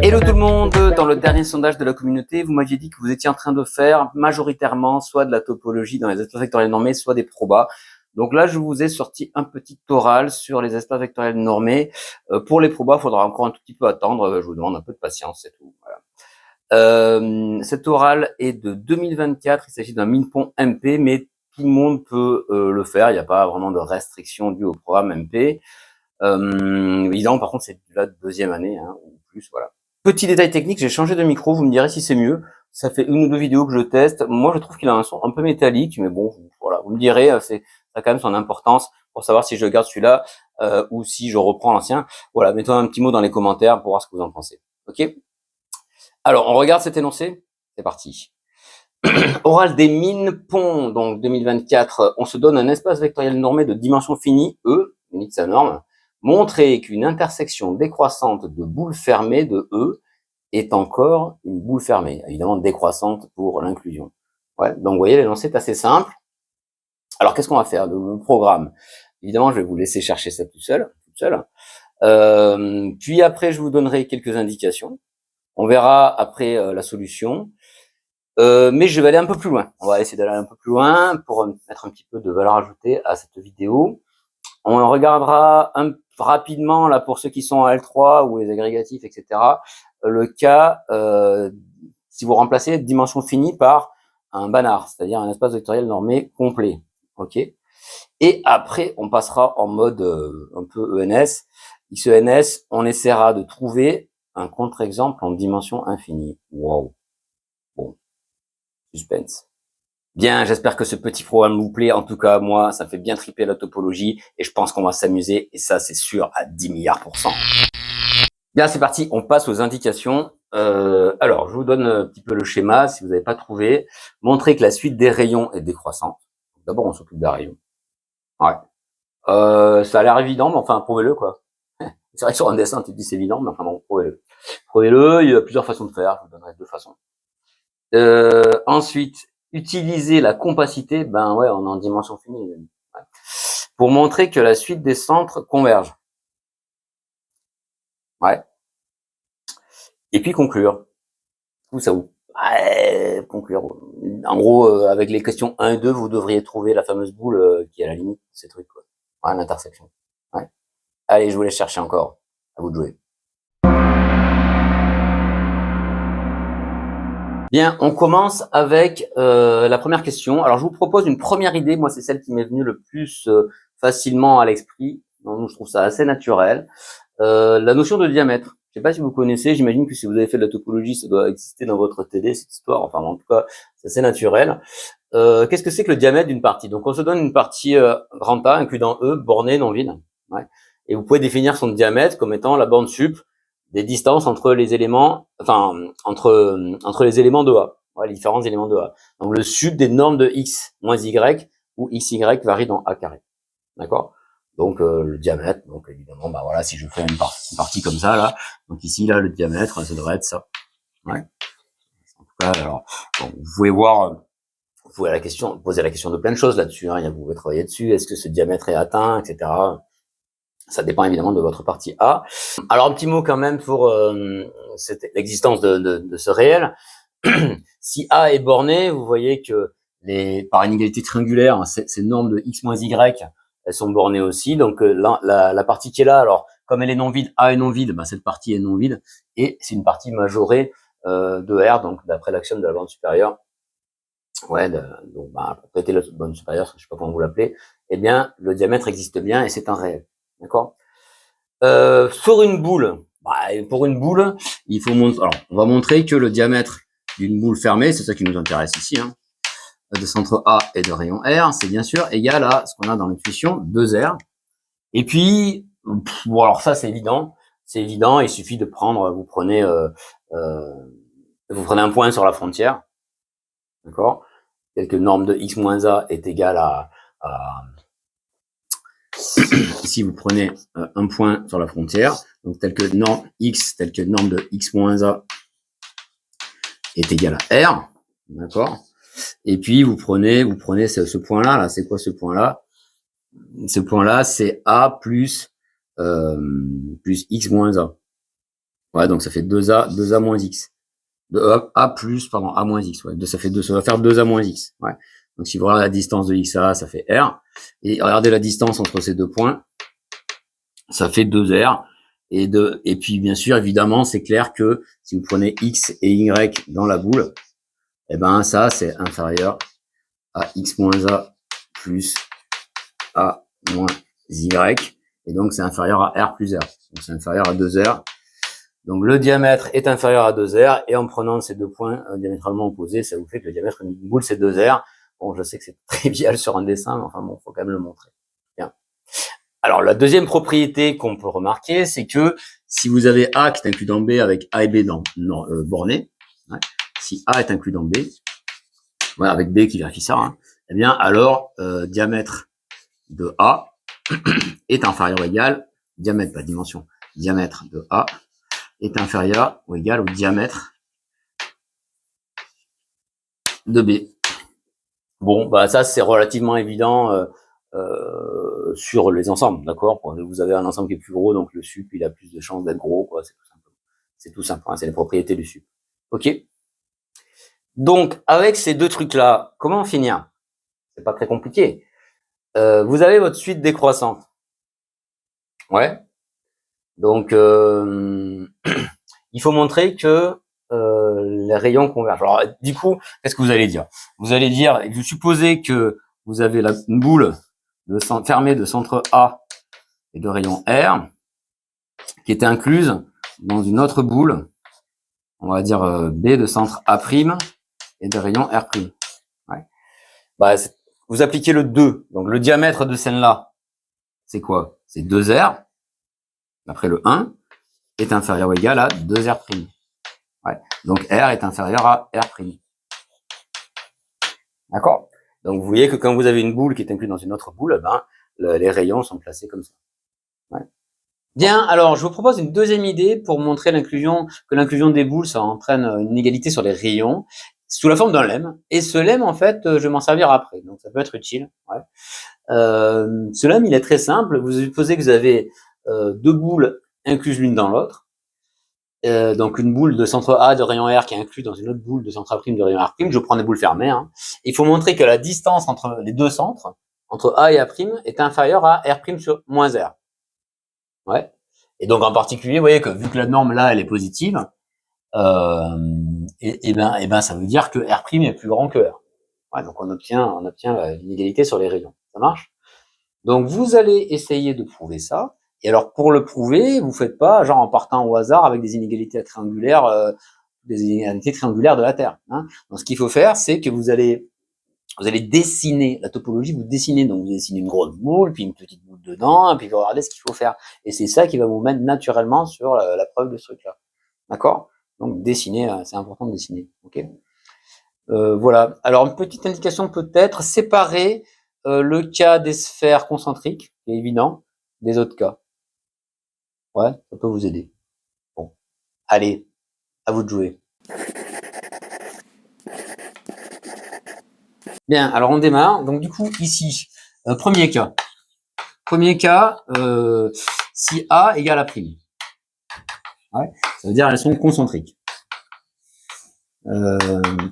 Hello tout le monde, dans le dernier sondage de la communauté, vous m'aviez dit que vous étiez en train de faire majoritairement soit de la topologie dans les espaces vectoriels normés, soit des probas. Donc là, je vous ai sorti un petit oral sur les espaces vectoriels normés. Pour les probas, il faudra encore un tout petit peu attendre. Je vous demande un peu de patience, c'est tout. Voilà. Cet oral est de 2024. Il s'agit d'un Minpon MP, mais tout le monde peut le faire. Il n'y a pas vraiment de restriction due au programme MP. Évidemment, par contre, c'est la deuxième année, hein, ou plus, voilà. Petit détail technique, j'ai changé de micro, vous me direz si c'est mieux. Ça fait une ou deux vidéos que je teste. Moi, je trouve qu'il a un son un peu métallique, mais bon, voilà, vous me direz, ça a quand même son importance pour savoir si je garde celui-là ou si je reprends l'ancien. Voilà, mettez un petit mot dans les commentaires pour voir ce que vous en pensez. Ok? Alors, on regarde cet énoncé. C'est parti. Oral des Minpon, donc 2024. On se donne un espace vectoriel normé de dimension finie, E, unité de sa norme. Montrer qu'une intersection décroissante de boules fermées de E est encore une boule fermée, évidemment décroissante pour l'inclusion. Ouais, donc vous voyez, l'énoncé est assez simple. Alors qu'est-ce qu'on va faire? Le programme, évidemment, je vais vous laisser chercher ça tout seul, toute seule. Puis après, je vous donnerai quelques indications. On verra après la solution. Mais je vais aller un peu plus loin. On va essayer d'aller un peu plus loin pour mettre un petit peu de valeur ajoutée à cette vidéo. On regardera rapidement, là, pour ceux qui sont à L3 ou les agrégatifs, etc., le cas, si vous remplacez dimension finie par un banard, c'est-à-dire un espace vectoriel normé complet. OK? Et après, on passera en mode un peu ENS. XENS, on essaiera de trouver un contre-exemple en dimension infinie. Wow. Bon. Suspense. Bien, j'espère que ce petit programme vous plaît. En tout cas, moi, ça me fait bien triper la topologie et je pense qu'on va s'amuser. Et ça, c'est sûr, à 10 milliards %. Bien, c'est parti. On passe aux indications. Alors, je vous donne un petit peu le schéma, si vous n'avez pas trouvé. Montrer que la suite des rayons est décroissante. D'abord, on s'occupe d'un rayon. Ouais. Ça a l'air évident, mais enfin, prouvez-le, quoi. C'est vrai que sur un dessin, tu te dis c'est évident, mais enfin bon, prouvez-le. Prouvez-le, il y a plusieurs façons de faire. Je vous donnerai deux façons. Ensuite, utiliser la compacité, ben ouais, on est en dimension finie. Ouais. Pour montrer que la suite des centres converge. Ouais. Et puis conclure. Où ça vous ouais, conclure. En gros, avec les questions 1 et 2, vous devriez trouver la fameuse boule qui est à la limite de ces trucs, quoi. Ouais, l'intersection. Ouais. Allez, je vous laisse chercher encore. À vous de jouer. Bien, on commence avec la première question. Alors, je vous propose une première idée. Moi, c'est celle qui m'est venue le plus facilement à l'esprit. Donc, je trouve ça assez naturel. La notion de diamètre. Je sais pas si vous connaissez. J'imagine que si vous avez fait de la topologie, ça doit exister dans votre TD, cette histoire. Enfin, en tout cas, c'est assez naturel. Qu'est-ce que c'est que le diamètre d'une partie? Donc, on se donne une partie grand A, incluant E, bornée, non vide. Ouais. Et vous pouvez définir son diamètre comme étant la bande sup des distances entre les éléments, enfin entre les éléments de A, ouais, les différents éléments de A. Donc le sub des normes de x moins y où xy varie dans A carré, d'accord? Donc le diamètre, donc évidemment, bah voilà, si je fais une partie comme ça là, donc ici là le diamètre, ça devrait être ça. Ouais. En tout cas, alors bon, vous pouvez voir, vous pouvez poser la question de plein de choses là-dessus. Hein, vous pouvez travailler dessus. Est-ce que ce diamètre est atteint, etc. Ça dépend évidemment de votre partie A. Alors un petit mot quand même pour l'existence de ce réel. Si A est borné, vous voyez que par inégalité triangulaire, ces normes de x moins y, elles sont bornées aussi. Donc la partie qui est là, alors comme elle est non vide, A est non vide, ben, cette partie est non vide et c'est une partie majorée de R, donc d'après l'axiome de la bande supérieure. Ouais, donc bah, prêter la bande supérieure, je sais pas comment vous l'appelez. Eh bien, le diamètre existe bien et c'est un réel, d'accord. Sur une boule, bah, pour une boule, il faut montrer. Alors, on va montrer que le diamètre d'une boule fermée, c'est ça qui nous intéresse ici, hein, de centre A et de rayon R, c'est bien sûr égal à ce qu'on a dans l'intuition, 2R. Et puis, bon, alors ça c'est évident, il suffit de prendre, vous prenez un point sur la frontière, d'accord, tel que norme de x moins a est égale à ici vous prenez un point sur la frontière, donc tel que norme x, tel que norme de x moins a est égal à R, d'accord. Et puis vous prenez ce point-là, là, c'est quoi ce point-là? Ce point-là, c'est A plus plus x moins a. Ouais, donc ça fait 2a moins x. A plus, pardon, a moins x. Ouais, ça fait 2, ça va faire 2a moins x. Ouais. Donc si vous regardez la distance de x à a, ça fait r. Et regardez la distance entre ces deux points, ça fait 2r. Et puis bien sûr, évidemment, c'est clair que si vous prenez x et y dans la boule, eh ben ça c'est inférieur à x moins a plus a moins y. Et donc c'est inférieur à r plus r. Donc c'est inférieur à 2r. Donc le diamètre est inférieur à 2r, et en prenant ces deux points diamétralement opposés, ça vous fait que le diamètre d'une boule c'est 2r. Bon, je sais que c'est trivial sur un dessin, mais enfin bon, faut quand même le montrer. Bien. Alors la deuxième propriété qu'on peut remarquer, c'est que si vous avez A qui est inclus dans B avec A et B dans bornés, ouais, si A est inclus dans B, ouais, avec B qui vérifie ça, hein, eh bien alors diamètre de A est inférieur ou égal, diamètre pas dimension, diamètre de A est inférieur ou égal au diamètre de B. Bon, bah ça c'est relativement évident sur les ensembles, d'accord. Vous avez un ensemble qui est plus gros, donc le sup il a plus de chances d'être gros, quoi. C'est tout simple. C'est tout simple. Hein, c'est les propriétés du sup. Ok. Donc avec ces deux trucs-là, comment finir? C'est pas très compliqué. Vous avez votre suite décroissante. Ouais. Donc il faut montrer que les rayons convergent. Alors du coup, qu'est-ce que vous allez dire? Vous allez dire, vous supposez que vous avez une boule fermée de centre A et de rayon R qui est incluse dans une autre boule, on va dire B de centre A' et de rayon R'. Ouais. Bah, vous appliquez le 2. Donc le diamètre de celle-là, c'est quoi? C'est 2R. Après le 1 est inférieur ou égal à 2R'. Ouais. Donc R est inférieur à R'. D'accord? Donc vous voyez que quand vous avez une boule qui est incluse dans une autre boule, ben, les rayons sont placés comme ça. Ouais. Bien, alors je vous propose une deuxième idée pour montrer que l'inclusion des boules, ça entraîne une égalité sur les rayons, sous la forme d'un lemme. Et ce lemme, en fait, je vais m'en servir après, donc ça peut être utile. Ouais. Ce lemme, il est très simple. Vous supposez que vous avez deux boules incluses l'une dans l'autre. Donc une boule de centre A de rayon R qui est inclue dans une autre boule de centre A' de rayon R'. Je prends des boules fermées. Hein. Il faut montrer que la distance entre les deux centres, entre A et A', est inférieure à R' sur moins R. Ouais. Et donc en particulier, vous voyez que vu que la norme là, elle est positive, et ben ça veut dire que R' est plus grand que R. Ouais, donc on obtient l'inégalité sur les rayons. Ça marche? Donc vous allez essayer de prouver ça. Et alors pour le prouver, vous faites pas genre en partant au hasard avec des inégalités triangulaires, de la Terre. Hein. Donc ce qu'il faut faire, c'est que vous allez dessiner la topologie, vous dessinez, donc vous dessinez une grosse boule, puis une petite boule dedans, et puis vous regardez ce qu'il faut faire. Et c'est ça qui va vous mettre naturellement sur la preuve de ce truc-là. D'accord? Donc dessiner, c'est important de dessiner. Ok. Voilà. Alors une petite indication peut-être, séparer le cas des sphères concentriques, c'est évident, des autres cas. Ouais, ça peut vous aider. Bon, allez, à vous de jouer. Bien, alors on démarre. Donc du coup, ici, premier cas. Premier cas, si A égale A'. Ouais, ça veut dire elles sont concentriques.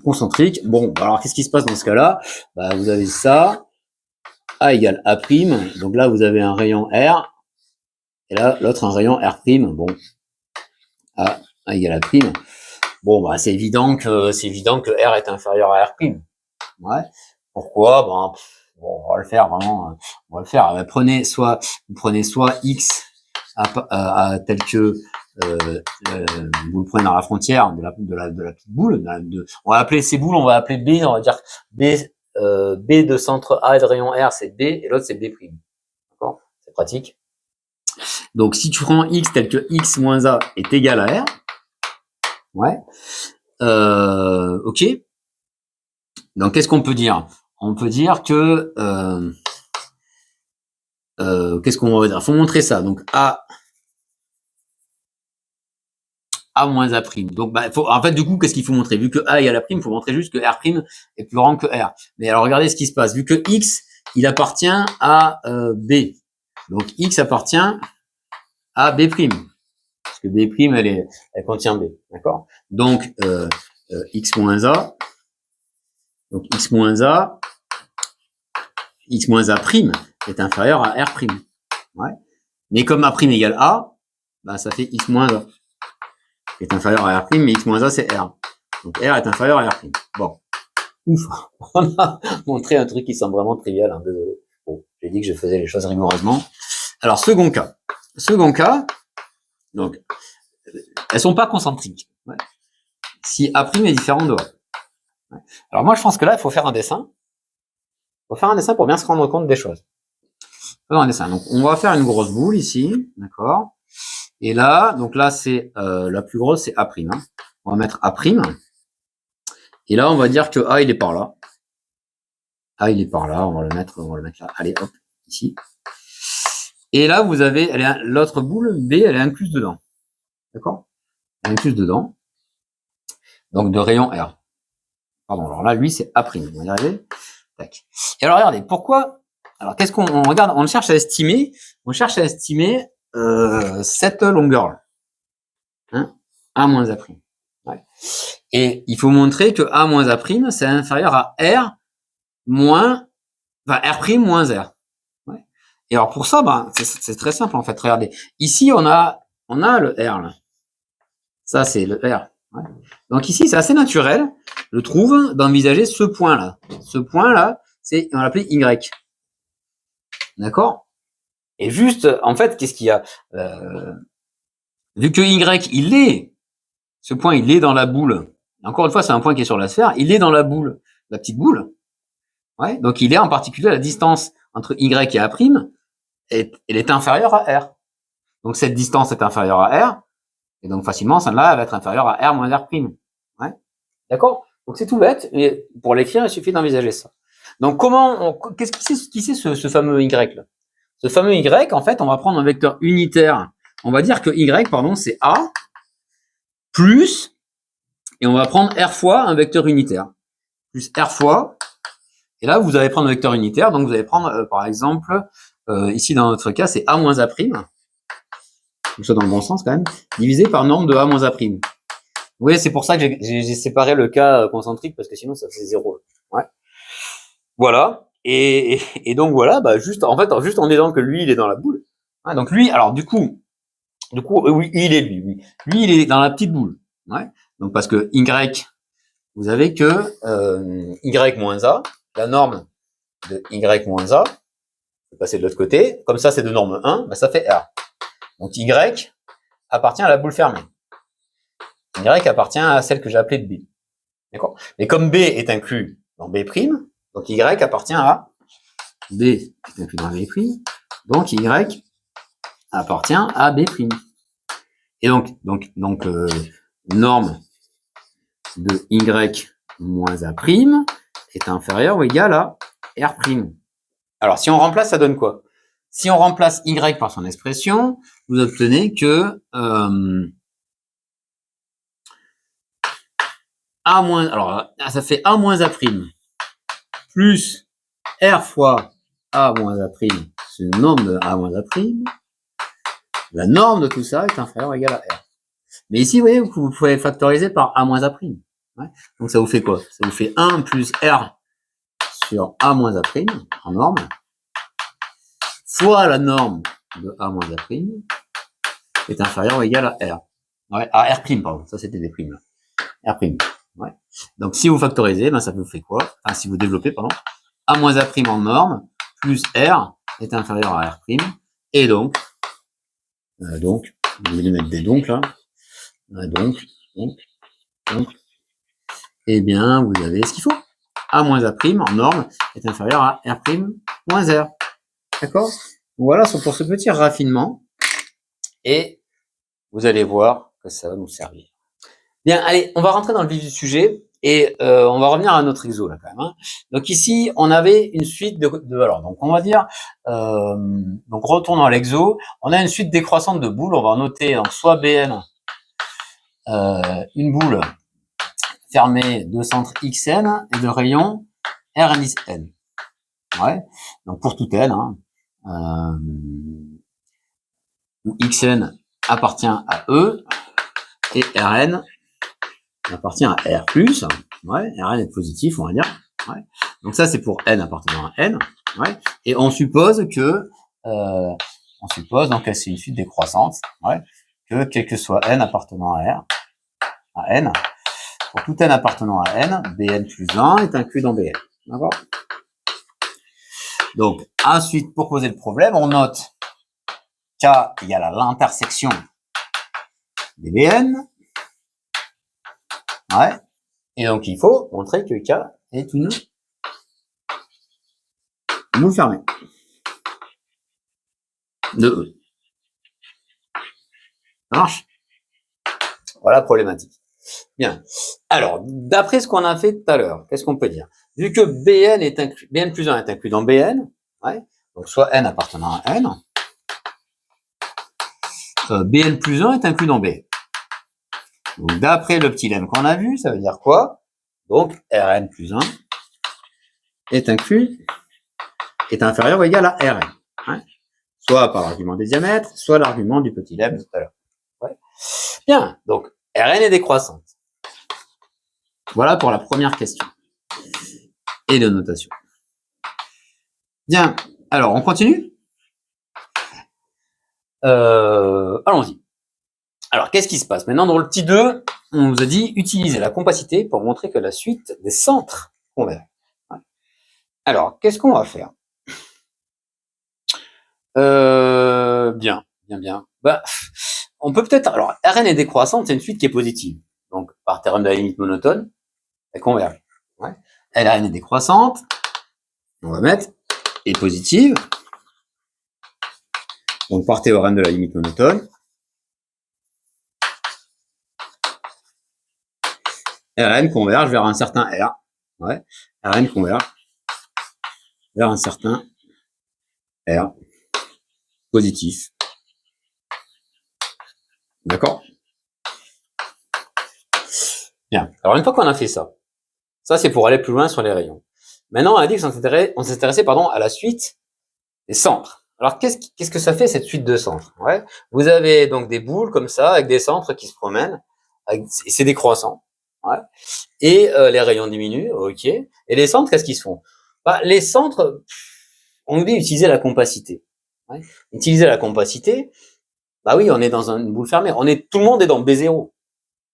Concentriques. Bon, alors qu'est-ce qui se passe dans ce cas-là? Bah, vous avez ça, A égale A'. Donc là, vous avez un rayon R. Et là, l'autre un rayon R'. Bon, A égale A'. Bon, bah, c'est évident que R est inférieur à R'. Ouais. Pourquoi? Bon, on va le faire vraiment. On va le faire. Vous prenez soit X tel que vous le prenez dans la frontière de la petite boule. On va appeler ces boules, on va appeler B. On va dire B de centre A et de rayon R, c'est B, et l'autre c'est B'. D'accord? C'est pratique. Donc si tu prends X tel que X moins A est égal à R, ouais. Ok. Donc qu'est-ce qu'on peut dire? On peut dire que qu'est-ce qu'on va dire? Faut montrer ça. Donc A moins A'. Donc, bah, en fait, du coup, qu'est-ce qu'il faut montrer? Vu que A égale A', il faut montrer juste que R' est plus grand que R. Mais alors, regardez ce qui se passe. Vu que X, il appartient à B. Donc, X appartient à B'. Parce que B', elle contient B. D'accord? Donc, X moins A. Donc, X moins A prime est inférieur à R'. Ouais. Mais comme A' égale A, ben, ça fait X moins A. Qui est inférieur à R', mais X moins A, c'est R. Donc, R est inférieur à R'. Bon. Ouf. On a montré un truc qui semble vraiment trivial, hein, désolé. Bon, j'ai dit que je faisais les choses rigoureusement. Alors, second cas. Donc, elles sont pas concentriques. Ouais. Si A' est différent de A. Ouais. Alors, moi, je pense que là, il faut faire un dessin. Il faut faire un dessin pour bien se rendre compte des choses. Un dessin. Donc, on va faire une grosse boule ici. D'accord? Et là, donc là, c'est la plus grosse, c'est A'. Hein. On va mettre A'. Et là, on va dire que A, il est par là. A, il est par là. On va le mettre là. Allez, hop, ici. Et là, vous avez, l'autre boule, B, elle est incluse dedans. D'accord? Elle est incluse dedans. Donc, de rayon R. Pardon, alors là, lui, c'est A'. On va y arriver. Tac. Et alors, regardez, pourquoi? Alors, qu'est-ce qu'on regarde? On cherche à estimer. Cette longueur-là. Hein? A moins A'. Ouais. Et il faut montrer que A moins A', c'est inférieur à R moins, enfin, R' moins R. Ouais. Et alors, pour ça, ben, c'est très simple, en fait. Regardez. Ici, on a le R, là. Ça, c'est le R. Ouais. Donc ici, c'est assez naturel, je trouve, d'envisager ce point-là. Ce point-là, on va l'appeler Y. D'accord? Et juste, en fait, qu'est-ce qu'il y a? Vu que Y, ce point, il est dans la boule. Encore une fois, c'est un point qui est sur la sphère. Il est dans la boule, la petite boule. Ouais. Donc, il est en particulier la distance entre Y et A', elle est inférieure à R. Donc, cette distance est inférieure à R. Et donc, facilement, celle-là, elle va être inférieure à R moins R'. Ouais. D'accord? Donc, c'est tout bête. Et pour l'écrire, il suffit d'envisager ça. Donc, qu'est-ce qui c'est ce fameux Y, là? Ce fameux Y, en fait, on va prendre un vecteur unitaire. On va dire que Y, pardon, c'est A plus, et on va prendre R fois un vecteur unitaire. Plus R fois, et là, vous allez prendre un vecteur unitaire, donc vous allez prendre, par exemple, ici, dans notre cas, c'est A moins A', tout ça dans le bon sens quand même, divisé par norme de A moins A'. Vous voyez, c'est pour ça que j'ai séparé le cas concentrique, parce que sinon, ça fait 0. Ouais. Voilà. Et donc, voilà, bah, juste en disant que lui, il est dans la boule. Ouais, donc lui, alors, du coup, oui, il est lui. Lui, il est dans la petite boule. Ouais. Donc, parce que Y, vous avez que Y moins A, la norme de Y moins A, je vais passer de l'autre côté, comme ça c'est de norme 1, bah, ça fait R. Donc Y appartient à la boule fermée. Y appartient à celle que j'ai appelée B. D'accord? Mais comme B est inclus dans B', donc Y appartient à B est inclus dans B', donc Y appartient à B'. Et donc norme de Y moins A' est inférieure ou égale à R'. Alors, si on remplace, ça donne quoi? Si on remplace Y par son expression, vous obtenez que A moins, alors ça fait A moins A' plus R fois A moins A', c'est une norme de A moins A'. La norme de tout ça est inférieure ou égale à R. Mais ici, vous voyez, vous pouvez factoriser par A moins A'. Ouais. Donc ça vous fait quoi? Ça vous fait 1 plus R sur A moins A' en norme, fois la norme de A moins A' est inférieure ou égale à R. Ouais, à R', pardon. Ça, c'était des primes, là. R'. Ouais. Donc, si vous factorisez, ben, ça vous fait quoi? Enfin, si vous développez, pardon. A moins A' en norme, plus R est inférieur à R'. Et donc, je vais mettre des donc, là. Donc, eh bien, vous avez ce qu'il faut. A moins A' en norme est inférieur à R' moins R. D'accord? Voilà pour ce petit raffinement. Et vous allez voir que ça va nous servir. Bien, allez, on va rentrer dans le vif du sujet et on va revenir à notre exo là quand même. Hein. Donc ici, on avait une suite alors donc on va dire donc retournons à l'exo. On a une suite décroissante de boules. On va noter donc soit Bn une boule fermée de centre Xn et de rayon R indice n. Ouais. Donc pour tout n. Hein, où Xn appartient à E et Rn appartient à R+. Ouais, Rn est positif, on va dire. Ouais. Donc ça, c'est pour n appartenant à n. Ouais. Et on suppose que donc c'est une suite décroissante. Ouais. Que quel que soit n appartenant à R, à n, pour tout n appartenant à n, Bn plus 1 est inclus dans Bn. D'accord? Donc, ensuite, pour poser le problème, on note K égale à l'intersection des Bn. Ouais. Et donc, il faut montrer que K est une boule fermée de E. Ça marche? Voilà la problématique. Bien. Alors, d'après ce qu'on a fait tout à l'heure, qu'est-ce qu'on peut dire? Vu que Bn est inclus, Bn plus 1 est inclus dans Bn, ouais, donc soit n appartenant à n, Bn plus 1 est inclus dans Bn. Donc, d'après le petit lemme qu'on a vu, ça veut dire quoi? Donc, Rn plus 1 est inférieur ou égal à Rn. Hein, soit par l'argument des diamètres, soit l'argument du petit lemme tout à l'heure. Ouais. Bien, donc Rn est décroissante. Voilà pour la première question. Et de notation. Bien, alors on continue. Allons-y. Alors, qu'est-ce qui se passe? Maintenant, dans le petit 2, on nous a dit utiliser la compacité pour montrer que la suite des centres converge. Alors, qu'est-ce qu'on va faire? Bien. Bah, on peut peut-être... Alors, Rn est décroissante, c'est une suite qui est positive. Donc, par théorème de la limite monotone, elle converge. Ouais. Rn est décroissante, on va mettre, est positive. Donc, par théorème de la limite monotone, Rn converge vers un certain R. Ouais. Rn converge vers un certain R positif. D'accord? Bien. Alors, une fois qu'on a fait ça c'est pour aller plus loin sur les rayons. Maintenant, on a dit qu'on s'intéressait à la suite des centres. Alors, qu'est-ce que ça fait, cette suite de centres? Ouais. Vous avez donc des boules comme ça, avec des centres qui se promènent, et c'est décroissant. Ouais. Et les rayons diminuent, ok. Et les centres, qu'est-ce qu'ils se font? Bah, les centres, on nous dit utiliser la compacité. Ouais. Utiliser la compacité, bah oui, on est dans une boule fermée. Tout le monde est dans B0.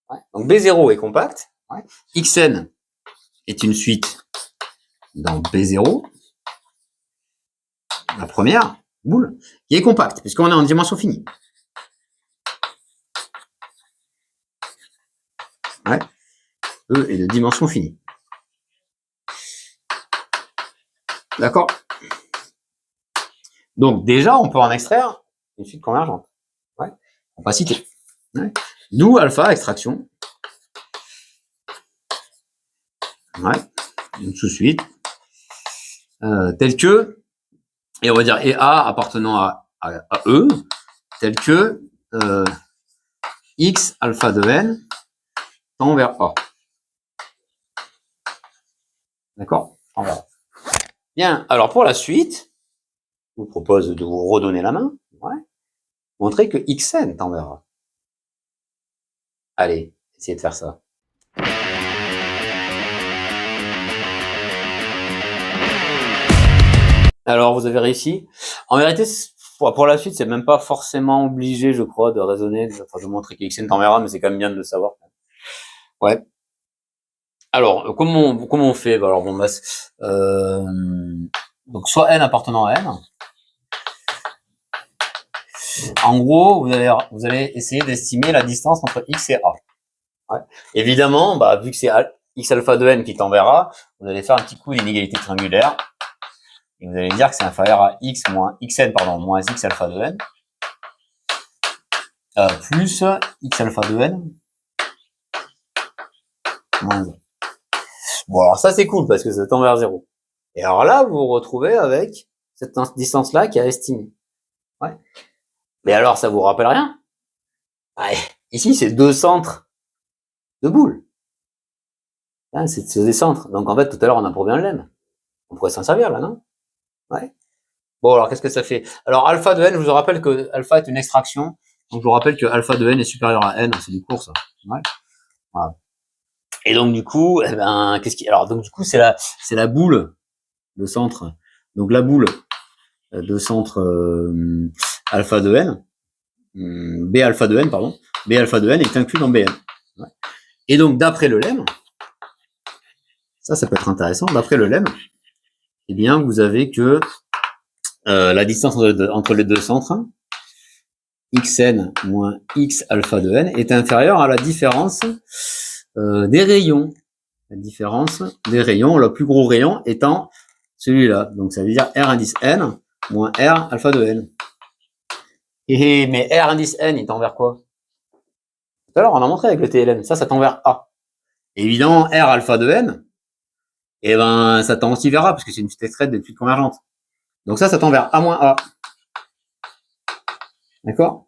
Ouais. Donc B0 est compact. Ouais. Xn est une suite dans B0, la première boule, qui est compacte, puisqu'on est en dimension finie. Ouais. E est de dimension finie. D'accord? Donc déjà, on peut en extraire une suite convergente. Ouais. Compacité. Ouais. D'où alpha, extraction. Ouais. Une sous-suite. Telle que, et on va dire et A appartenant à E, telle que X alpha de n tend vers A. D'accord? Bien, alors pour la suite, je vous propose de vous redonner la main. Ouais. Montrer que Xn tend vers A. Allez, essayez de faire ça. Alors, vous avez réussi. En vérité, pour la suite, c'est même pas forcément obligé, je crois, de raisonner, de montrer que Xn tend vers A, mais c'est quand même bien de le savoir. Ouais. Alors, comment on fait? Alors, bon, bah, donc, soit n appartenant à n. En gros, vous allez essayer d'estimer la distance entre x et a. Ouais. Évidemment, bah, vu que c'est x alpha de n qui tend vers a, vous allez faire un petit coup d'inégalité triangulaire. Et vous allez dire que c'est inférieur à moins x alpha de n, plus x alpha de n, moins 1. Bon, alors ça, c'est cool, parce que ça tend vers 0. Et alors là, vous vous retrouvez avec cette distance-là qui est estimée. Ouais. Mais alors, ça vous rappelle rien? Ouais. Ici, c'est deux centres de boules. Hein, c'est des centres. Donc, en fait, tout à l'heure, on a prouvé un lemme. On pourrait s'en servir, là, non? Ouais. Bon, alors qu'est-ce que ça fait? Alors alpha de n, je vous rappelle que alpha est une extraction. Donc je vous rappelle que alpha de n est supérieur à n, c'est du cours ça. Ouais. Voilà. Et donc du coup, eh ben, alors donc du coup c'est la boule de centre. Donc la boule de centre alpha de n, b alpha de n pardon, b alpha de n est inclus dans bn. Ouais. Et donc d'après le lemme, ça peut être intéressant. D'après le lemme, eh bien vous avez que la distance entre les deux centres, xn moins x alpha de n, est inférieure à la différence des rayons. La différence des rayons, le plus gros rayon étant celui-là. Donc ça veut dire R indice n moins R alpha de n. Et mais R indice n, il tend vers quoi? Tout à l'heure, on a montré avec le TLM. Ça tend vers A. Et évidemment, R alpha de n, et ben, ça tend aussi vers A, parce que c'est une petite extraite d'études convergentes. Donc ça tend vers A moins A. D'accord?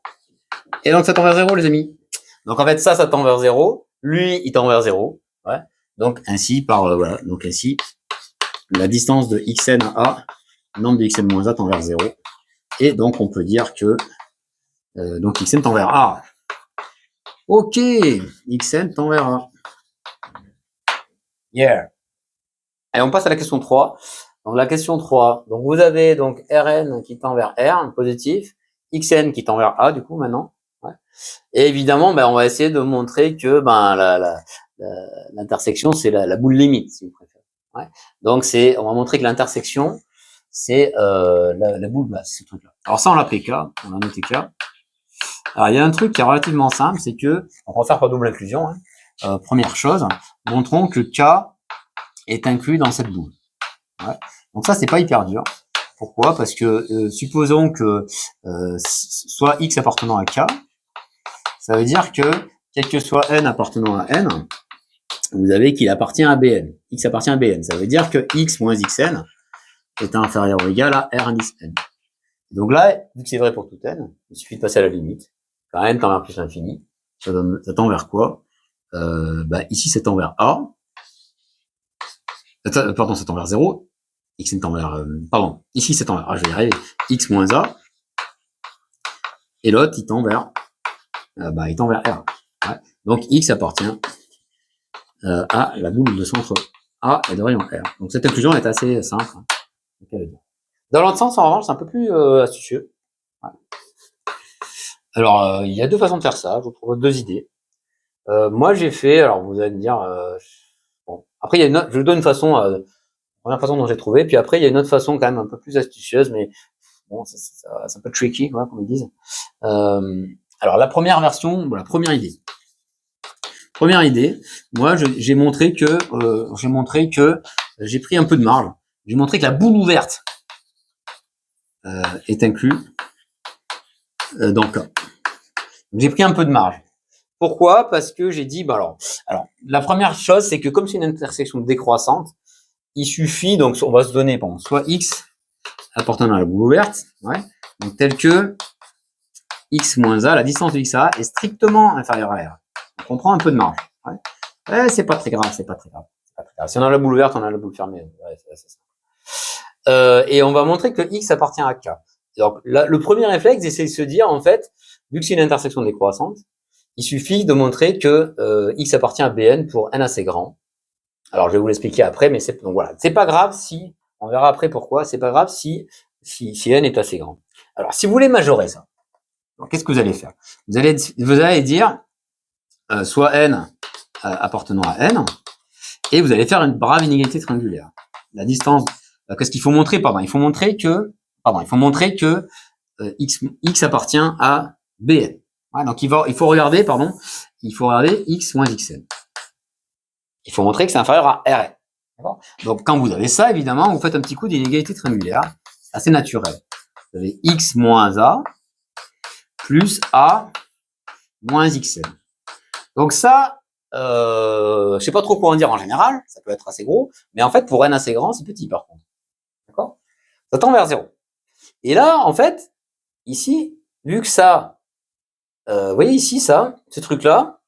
Et donc ça tend vers 0, les amis. Donc en fait, ça tend vers 0. Lui, il tend vers 0. Ouais. Donc ainsi, voilà. Donc ainsi, la distance de xn à A, nombre de xn moins A tend vers 0. Et donc on peut dire que donc xn tend vers A. Ok, xn tend vers A. Yeah. Allez, on passe à la question 3. Donc la question 3, donc vous avez donc Rn qui tend vers R, positif, Xn qui tend vers A du coup maintenant. Ouais. Et évidemment, on va essayer de montrer que l'intersection c'est la boule limite, si vous préférez. Ouais. Donc on va montrer que l'intersection c'est la boule basse, ce truc-là. Alors ça on l'a pris K, on a noté K. Alors il y a un truc qui est relativement simple, c'est que on va faire par double inclusion. Hein. Première chose, montrons que K est inclus dans cette boule. Ouais. Donc ça, c'est pas hyper dur. Pourquoi? Parce que supposons que soit x appartenant à k, ça veut dire que quel que soit n appartenant à n, vous avez qu'il appartient à bn. X appartient à bn. Ça veut dire que x moins xn est inférieur ou égal à r indice n. Donc là, vu que c'est vrai pour tout n, il suffit de passer à la limite. Quand n tend vers plus l'infini, ça tend vers quoi? Ici, ça tend vers a. Pardon, ça tend vers 0. Xn tend vers... pardon, ici c'est tend vers... je vais y arriver. X moins A. Et l'autre, il tend vers... il tend vers R. Ouais. Donc X appartient à la boule de centre A et de rayon R. Donc cette inclusion est assez simple. Dans l'autre sens, en revanche, c'est un peu plus astucieux. Ouais. Alors, il y a deux façons de faire ça. Je vous propose deux idées. Moi, j'ai fait... Alors, vous allez me dire... bon. Après, il y a je vous donne une façon... première façon dont j'ai trouvé, puis après il y a une autre façon quand même un peu plus astucieuse, mais bon, c'est un peu tricky, quoi, comme ils disent. Alors la première version, la première idée. Moi j'ai montré que j'ai pris un peu de marge. J'ai montré que la boule ouverte est inclue dans K. J'ai pris un peu de marge. Pourquoi? Parce que j'ai dit, alors la première chose, c'est que comme c'est une intersection décroissante, il suffit, donc on va se donner soit x appartenant à la boule ouverte, ouais, donc tel que x moins a, la distance de x à a est strictement inférieure à r. Donc on prend un peu de marge. Ouais. C'est pas très grave, c'est pas très grave. Si on a la boule ouverte, on a la boule fermée. Ouais, c'est ça. Et on va montrer que x appartient à k. Donc là, le premier réflexe, c'est de se dire, en fait, vu que c'est une intersection décroissante, il suffit de montrer que x appartient à bn pour n assez grand. Alors, je vais vous l'expliquer après, mais donc voilà. C'est pas grave si, on verra après pourquoi, c'est pas grave si n est assez grand. Alors, si vous voulez majorer ça, qu'est-ce que vous allez faire? Vous allez dire, soit n appartenant à n, et vous allez faire une brave inégalité triangulaire. La distance, qu'est-ce qu'il faut montrer? Il faut montrer que x appartient à bn. Ouais, donc il faut regarder x moins xn. Il faut montrer que c'est inférieur à Rn. Donc, quand vous avez ça, évidemment, vous faites un petit coup d'inégalité triangulaire, assez naturel. Vous avez x moins a plus a moins xn. Donc ça, je sais pas trop quoi en dire en général, ça peut être assez gros, mais en fait, pour n assez grand, c'est petit par contre. D'accord? Ça tend vers 0. Et là, en fait, ici, vu que ça, vous voyez ici, ça, ce truc-là,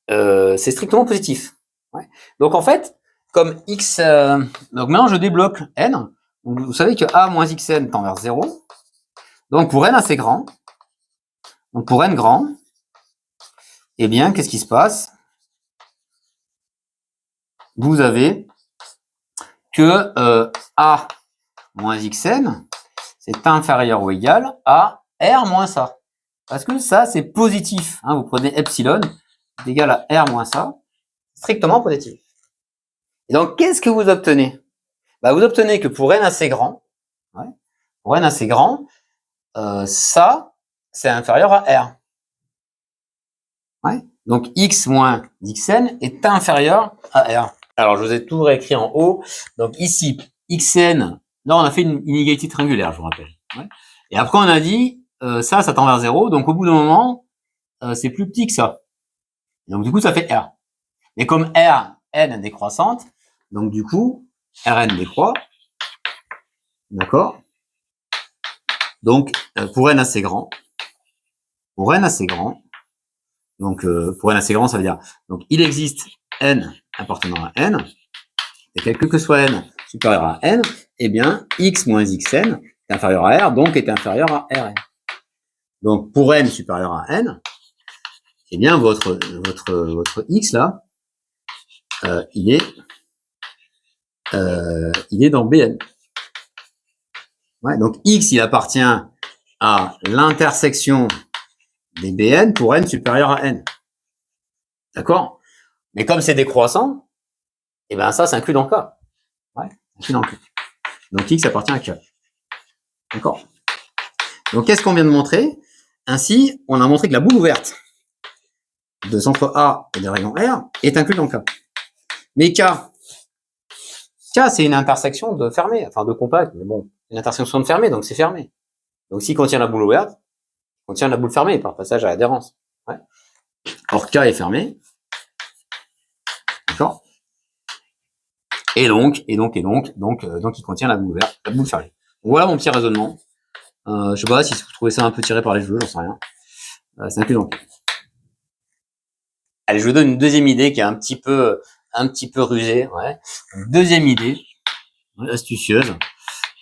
c'est strictement positif. Ouais. Donc en fait, comme x, donc maintenant je débloque n Donc, vous savez que a moins xn tend vers 0. Donc pour n assez grand, donc pour n grand, eh bien, qu'est-ce qui se passe? Vous avez que a moins xn, c'est inférieur ou égal à r moins a. Parce que ça, c'est positif. Hein, vous prenez epsilon, c'est égal à r moins a, strictement positif. Et donc, qu'est-ce que vous obtenez? Bah, vous obtenez que pour n assez grand, ouais, pour n assez grand, ça, c'est inférieur à r. Ouais. Donc, x moins xn est inférieur à r. Alors, je vous ai tout réécrit en haut. Donc, ici, xn, là, on a fait une inégalité triangulaire, je vous rappelle. Ouais. Et après, on a dit, ça tend vers 0. Donc, au bout d'un moment, c'est plus petit que ça. Donc, du coup, ça fait r. Et comme r, n décroissante, donc du coup, Rn décroît. D'accord? Donc, pour n assez grand, donc pour n assez grand, ça veut dire, donc il existe n appartenant à n, et quel que soit n supérieur à n, eh bien, x moins xn est inférieur à r, donc est inférieur à Rn. Donc, pour n supérieur à n, eh bien, votre x là, il est dans Bn. Ouais, donc x, il appartient à l'intersection des Bn pour n supérieur à n. D'accord? Mais comme c'est décroissant, et ben ça s'inclut dans K. Ouais, inclut dans K. Donc x appartient à K. D'accord? Donc qu'est-ce qu'on vient de montrer? Ainsi, on a montré que la boule ouverte de centre A et de rayon R est inclus dans K. Mais K, c'est une intersection de fermé, enfin de compact, mais bon, une intersection de fermé, donc c'est fermé. Donc s'il contient la boule ouverte, il contient la boule fermée par passage à l'adhérence. Ouais. Or K est fermé. D'accord? Et donc, il contient la boule ouverte, la boule fermée. Donc, voilà mon petit raisonnement. Je sais pas si vous trouvez ça un peu tiré par les cheveux, j'en sais rien. C'est inclus dans. Allez, je vous donne une deuxième idée qui est un petit peu rusée. Ouais. Une deuxième idée, astucieuse,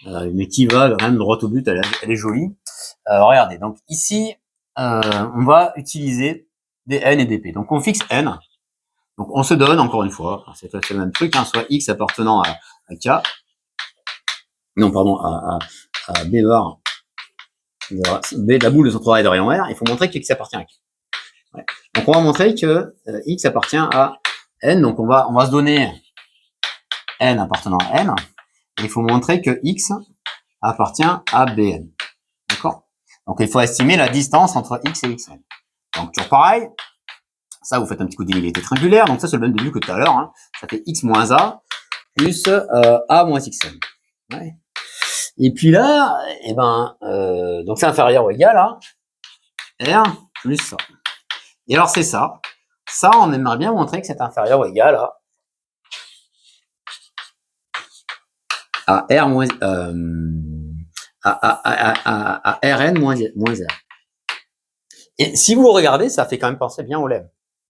mais qui va quand même droit au but. Elle est jolie. Regardez. Donc ici, on va utiliser des n et des p. Donc on fixe n. Donc on se donne encore une fois, c'est le même truc, hein, soit x appartenant à k, non pardon, à b bar, b la boule de centre A et de rayon R. Il faut montrer que x appartient à k. Ouais. Donc on va montrer que x appartient à n. Donc on va se donner n appartenant à n. Et il faut montrer que x appartient à bn. D'accord? Donc il faut estimer la distance entre x et xn. Donc toujours pareil. Ça, vous faites un petit coup d'inégalité triangulaire. Donc ça, c'est le même début que tout à l'heure. Hein. Ça fait x moins a plus a moins xn. Ouais. Et puis là, eh ben, donc c'est inférieur ou égal à r plus ça. Et alors c'est ça. Ça, on aimerait bien montrer que c'est inférieur ou égal à r moins à Rn moins R. Et si vous regardez, ça fait quand même penser bien au lemme.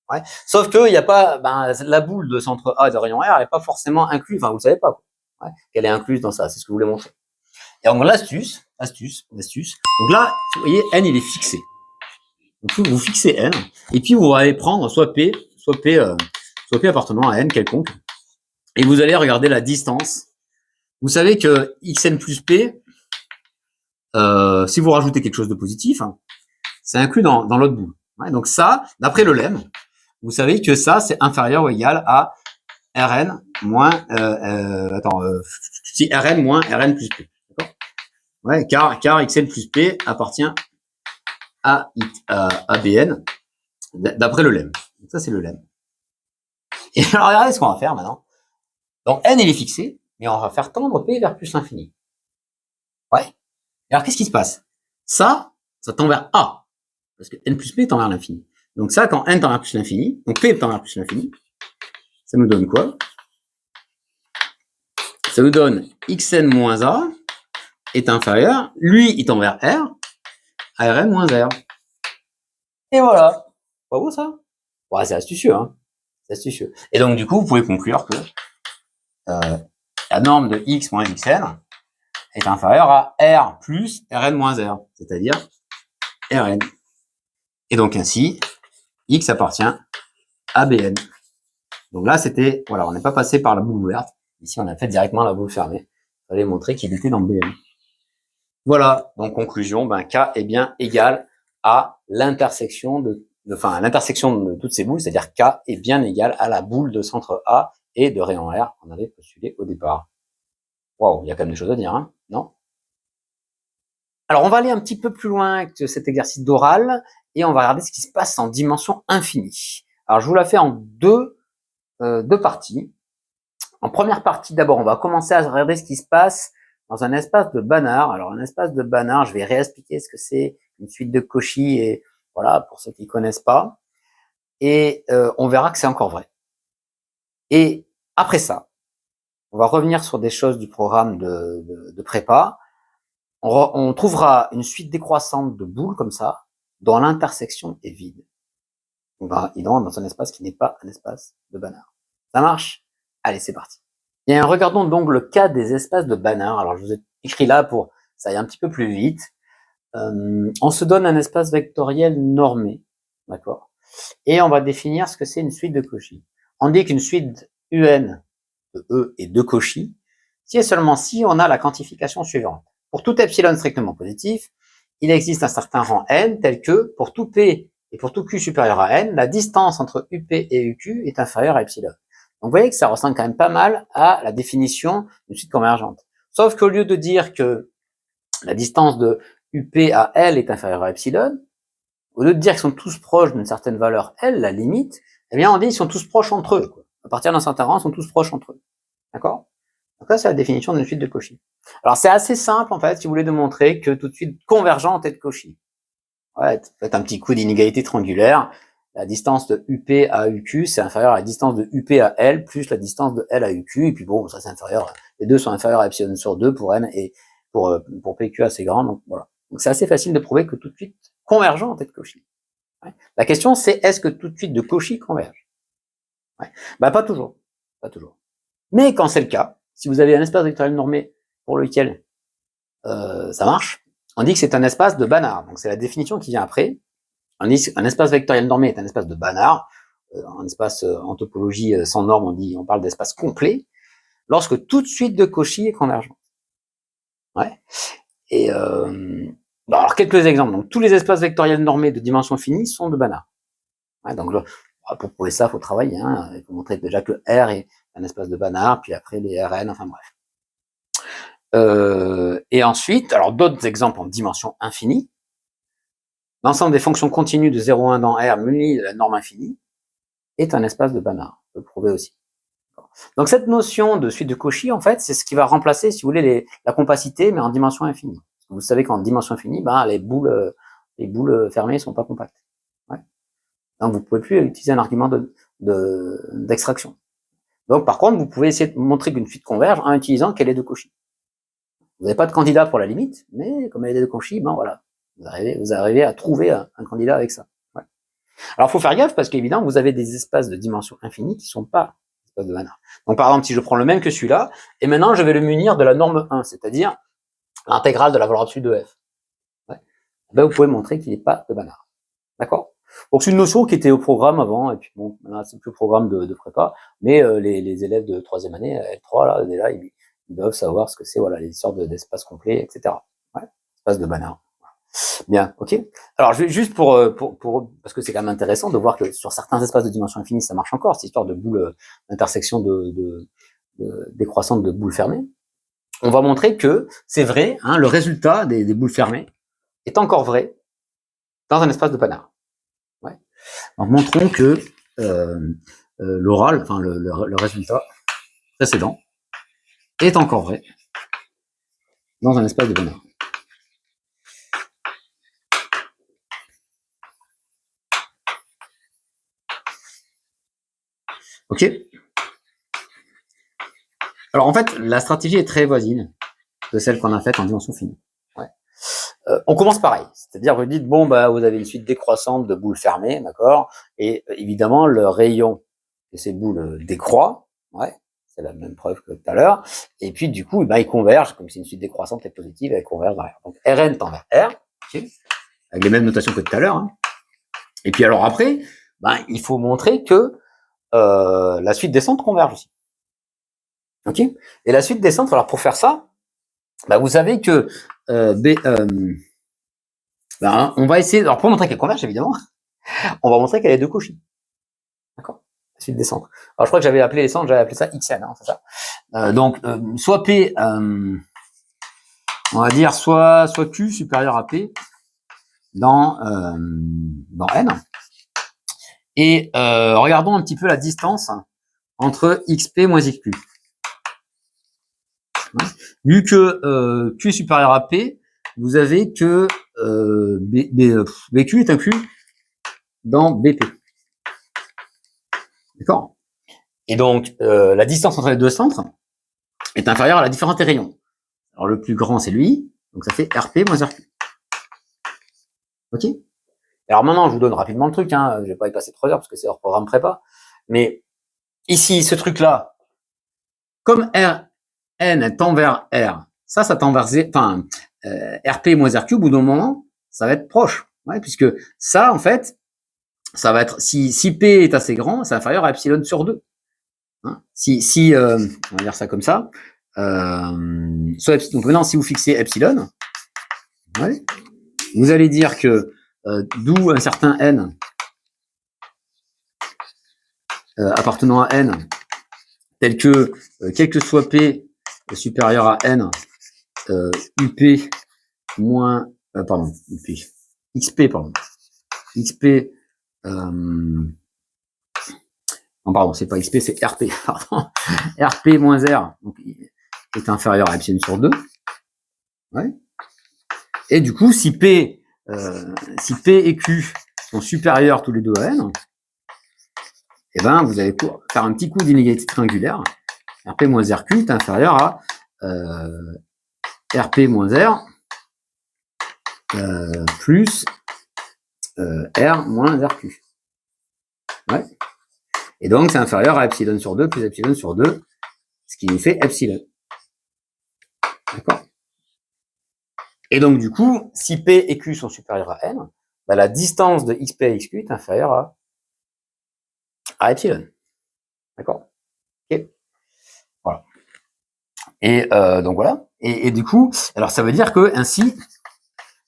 Ouais. Sauf que il y a pas, la boule de centre A de rayon R, elle n'est pas forcément incluse. Enfin, vous savez pas ouais, qu'elle est incluse dans ça. C'est ce que vous voulez montrer. Et donc l'astuce. Donc là, vous voyez, n il est fixé. Donc vous fixez n, et puis vous allez prendre soit p appartenant à n quelconque, et vous allez regarder la distance. Vous savez que xn plus p, si vous rajoutez quelque chose de positif, hein, c'est inclus dans l'autre boule. Ouais, donc ça, d'après le lemme, vous savez que ça, c'est inférieur ou égal à Rn moins, si Rn moins Rn plus P. D'accord? Ouais, car Xn plus P appartient à Bn, d'après le lemme. Donc ça, c'est le lemme. Et alors, regardez ce qu'on va faire maintenant. Donc, N, il est fixé, mais on va faire tendre P vers plus l'infini. Ouais. Et alors, qu'est-ce qui se passe? Ça tend vers A. Parce que N plus P tend vers l'infini. Donc ça, quand N tend vers plus l'infini, donc P tend vers plus l'infini, ça nous donne quoi? Ça nous donne Xn moins A est inférieur, lui, il tend vers R, à Rn moins R. Et voilà. Pas beau, ça? Ouais, c'est astucieux, hein. C'est astucieux. Et donc, du coup, vous pouvez conclure que la norme de X moins Xn, est inférieur à R plus Rn moins R, c'est-à-dire Rn. Et donc ainsi, X appartient à Bn. Donc là, c'était, voilà, on n'est pas passé par la boule ouverte. Ici, on a fait directement la boule fermée. Il fallait montrer qu'il était dans Bn. Voilà, donc conclusion, ben, K est bien égal à l'intersection à l'intersection de toutes ces boules, c'est-à-dire K est bien égal à la boule de centre A et de rayon R qu'on avait postulé au départ. Waouh, il y a quand même des choses à dire, hein, non? Alors, on va aller un petit peu plus loin avec cet exercice d'oral et on va regarder ce qui se passe en dimension infinie. Alors, je vous la fais en deux parties. En première partie, d'abord, on va commencer à regarder ce qui se passe dans un espace de Banach. Alors, un espace de Banach, je vais réexpliquer ce que c'est une suite de Cauchy et voilà, pour ceux qui connaissent pas. Et on verra que c'est encore vrai. Et après ça, on va revenir sur des choses du programme de prépa. On trouvera une suite décroissante de boules comme ça, dont l'intersection est vide. On va évidemment dans un espace qui n'est pas un espace de Banach. Ça marche? Allez, c'est parti. Bien, regardons donc le cas des espaces de Banach. Alors, je vous ai écrit là pour ça aille un petit peu plus vite. On se donne un espace vectoriel normé, d'accord? Et on va définir ce que c'est une suite de Cauchy. On dit qu'une suite UN de E et de Cauchy, si et seulement si on a la quantification suivante. Pour tout epsilon strictement positif, il existe un certain rang n tel que, pour tout p et pour tout q supérieur à n, la distance entre up et uq est inférieure à epsilon. Donc vous voyez que ça ressemble quand même pas mal à la définition d'une suite convergente. Sauf qu'au lieu de dire que la distance de up à L est inférieure à epsilon, au lieu de dire qu'ils sont tous proches d'une certaine valeur L, la limite, eh bien on dit qu'ils sont tous proches entre eux. Quoi. À partir d'un certain rang, ils sont tous proches entre eux. D'accord? Donc ça, c'est la définition d'une suite de Cauchy. Alors c'est assez simple en fait, si vous voulez démontrer que toute suite convergente est de Cauchy. Ouais, faites un petit coup d'inégalité triangulaire. La distance de UP à UQ, c'est inférieur à la distance de UP à L, plus la distance de L à UQ, et puis bon, ça c'est inférieur, les deux sont inférieurs à epsilon sur 2 pour N, et pour PQ assez grand, donc voilà. Donc c'est assez facile de prouver que toute suite convergente est de Cauchy. Ouais. La question c'est, est-ce que toute suite de Cauchy converge? Ouais. Bah pas toujours, pas toujours. Mais quand c'est le cas, si vous avez un espace vectoriel normé pour lequel ça marche, on dit que c'est un espace de Banach, donc c'est la définition qui vient après. Un espace vectoriel normé est un espace de Banach, un espace en topologie sans norme, on parle d'espace complet, lorsque toute suite de Cauchy est convergente. Ouais. Et alors quelques exemples. Donc tous les espaces vectoriels normés de dimension finie sont de Banach. Ouais, donc pour prouver ça, il faut travailler. Hein. Il faut montrer déjà que R est un espace de Banach, puis après les Rn, enfin bref. Et ensuite, alors d'autres exemples en dimension infinie. L'ensemble des fonctions continues de 0,1 dans R munis de la norme infinie est un espace de Banach. On peut le prouver aussi. Donc cette notion de suite de Cauchy, en fait, c'est ce qui va remplacer, si vous voulez, la compacité, mais en dimension infinie. Vous savez qu'en dimension infinie, ben, les boules fermées sont pas compactes. Ouais. Donc vous pouvez plus utiliser un argument d'extraction. Donc par contre, vous pouvez essayer de montrer qu'une suite converge en utilisant qu'elle est de Cauchy. Vous n'avez pas de candidat pour la limite, mais comme elle est de Cauchy, ben voilà, vous arrivez à trouver un candidat avec ça. Ouais. Alors, il faut faire gaffe parce qu'évidemment, vous avez des espaces de dimension infinie qui ne sont pas des espaces de Banach. Donc, par exemple, si je prends le même que celui-là, et maintenant, je vais le munir de la norme 1, c'est-à-dire l'intégrale de la valeur absolue de f. Ouais. Ben, vous pouvez montrer qu'il n'est pas de Banach. D'accord? Donc, c'est une notion qui était au programme avant, et puis bon, maintenant, c'est plus le programme de prépa, mais les élèves de 3e année, L3, là, déjà, ils doivent savoir ce que c'est, voilà, les sortes d'espaces complets, etc. Ouais, espace de Banach. Bien, ok. Alors, je vais juste parce que c'est quand même intéressant de voir que sur certains espaces de dimension infinie, ça marche encore, cette histoire de boule d'intersection décroissante de boules fermées. On va montrer que c'est vrai, hein, le résultat des boules fermées est encore vrai dans un espace de Banach. Ouais. Donc, montrons que l'oral, enfin le résultat précédent est encore vrai dans un espace de Banach. Ok. Alors en fait, la stratégie est très voisine de celle qu'on a faite en dimension finie. Ouais. On commence pareil, c'est-à-dire vous dites bon bah vous avez une suite décroissante de boules fermées, d'accord, et évidemment le rayon de ces boules décroît, ouais, c'est la même preuve que tout à l'heure. Et puis, du coup, ils convergent, comme c'est une suite décroissante et positive, elles convergent vers R. Donc, Rn tend vers R, okay, avec les mêmes notations que tout à l'heure. Hein. Et puis, alors après, il faut montrer que la suite descente converge aussi. Ok. Et la suite descente, alors pour faire ça, vous savez que on va essayer, alors pour montrer qu'elle converge, évidemment, on va montrer qu'elle est de Cauchy. D'accord. La suite descente. Alors je crois que j'avais appelé les centres, j'avais appelé ça Xn, hein, c'est ça. Donc soit P, on va dire soit Q supérieur à P dans N. Et regardons un petit peu la distance entre XP moins XQ. Vu que Q est supérieur à P, vous avez que BQ est inclus dans BP. D'accord. Et donc, la distance entre les deux centres est inférieure à la différence des rayons. Alors, le plus grand, c'est lui. Donc, ça fait RP moins RQ. OK. Alors, maintenant, je vous donne rapidement le truc. Hein. Je vais pas y passer 3 heures parce que c'est hors programme prépa. Mais ici, ce truc-là, comme N tend vers R, ça tend vers Z, enfin, RP moins RQ, au bout d'un moment, ça va être proche. Ouais, puisque ça, en fait, ça va être, si P est assez grand, c'est inférieur à epsilon sur 2. Hein, on va dire ça comme ça, donc maintenant, si vous fixez epsilon, ouais, vous allez dire que d'où un certain n appartenant à n, tel que quel que soit p supérieur à n, up moins, pardon, up, xp, pardon, xp, non, pardon, c'est pas XP, c'est RP, pardon. RP moins R, donc, est inférieur à epsilon sur 2. Ouais. Et du coup, si P et Q sont supérieurs tous les deux à N, eh ben, vous allez faire un petit coup d'inégalité triangulaire. RP moins RQ est inférieur à RP moins R plus R moins RQ. Ouais. Et donc, c'est inférieur à epsilon sur 2 plus epsilon sur 2, ce qui nous fait epsilon. D'accord. Et donc, du coup, si P et Q sont supérieurs à N, la distance de XP à XQ est inférieure à epsilon. D'accord. Ok. Voilà. Et donc voilà. Et du coup, alors ça veut dire que ainsi,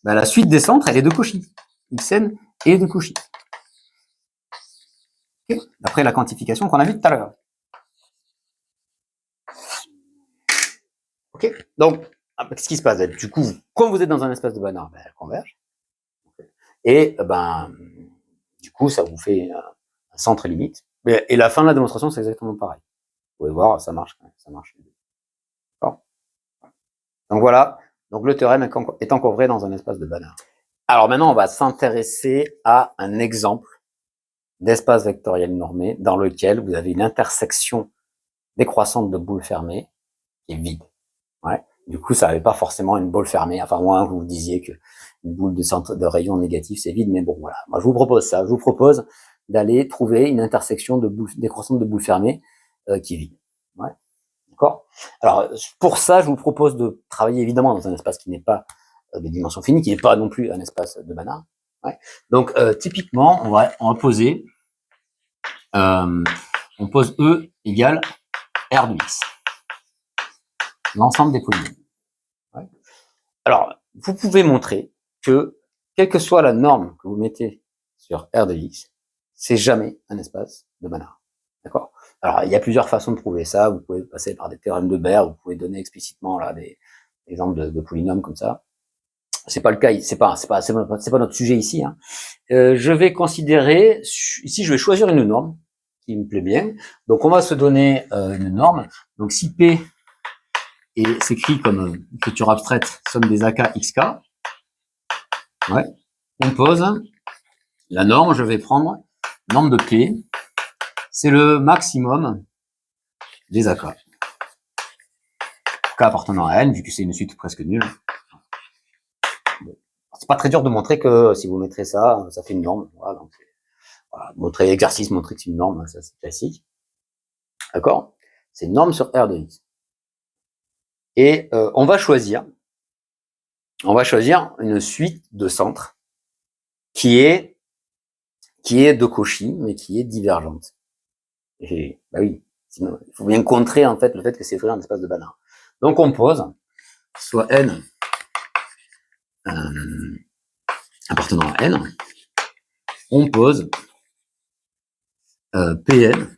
la suite des centres, elle est de Cauchy. Xn est de Cauchy. Okay. D'après la quantification qu'on a vue tout à l'heure. Ok. Donc, qu'est-ce qui se passe? Du coup, quand vous êtes dans un espace de Banach, elle converge. Et du coup, ça vous fait un centre limite. Et la fin de la démonstration, c'est exactement pareil. Vous pouvez voir, ça marche. Ça marche. D'accord. Donc voilà. Donc le théorème est encore vrai dans un espace de Banach. Alors maintenant, on va s'intéresser à un exemple d'espace vectoriel normé dans lequel vous avez une intersection décroissante de boules fermées qui est vide. Ouais. Du coup, ça n'avait pas forcément une boule fermée. Enfin, moi, vous disiez que une boule de centre de rayon négatif, c'est vide, mais bon, voilà. Moi, je vous propose ça. Je vous propose d'aller trouver une intersection de boules décroissante de boules fermées qui est vide. Ouais. D'accord. Alors, pour ça, je vous propose de travailler évidemment dans un espace qui n'est pas de dimension finie, qui n'est pas non plus un espace de Banach. Ouais. Donc, typiquement, on va poser on pose E égale R de X. L'ensemble des polynômes. Ouais. Alors, vous pouvez montrer que, quelle que soit la norme que vous mettez sur R de X, c'est jamais un espace de Banach. D'accord? Alors, il y a plusieurs façons de prouver ça. Vous pouvez passer par des théorèmes de Baire, vous pouvez donner explicitement là des exemples de polynômes comme ça. C'est pas le cas, c'est pas notre sujet ici. Hein. Je vais considérer, ici, je vais choisir une norme qui me plaît bien. Donc, on va se donner une norme. Donc, si P s'écrit comme écriture abstraite, somme des AK XK, ouais, on pose la norme, je vais prendre norme de P, c'est le maximum des AK. K appartenant à N, vu que c'est une suite presque nulle. Bon. C'est pas très dur de montrer que si vous mettrez ça, ça fait une norme. Voilà, donc, voilà, montrer l'exercice, montrer que c'est une norme, ça c'est classique. D'accord. C'est une norme sur R de X. Et on va choisir une suite de centres qui est de Cauchy, mais qui est divergente. Et, bah oui, sinon, il faut bien contrer en fait le fait que c'est un espace de Banach. Donc on pose soit n appartenant à n, on pose Pn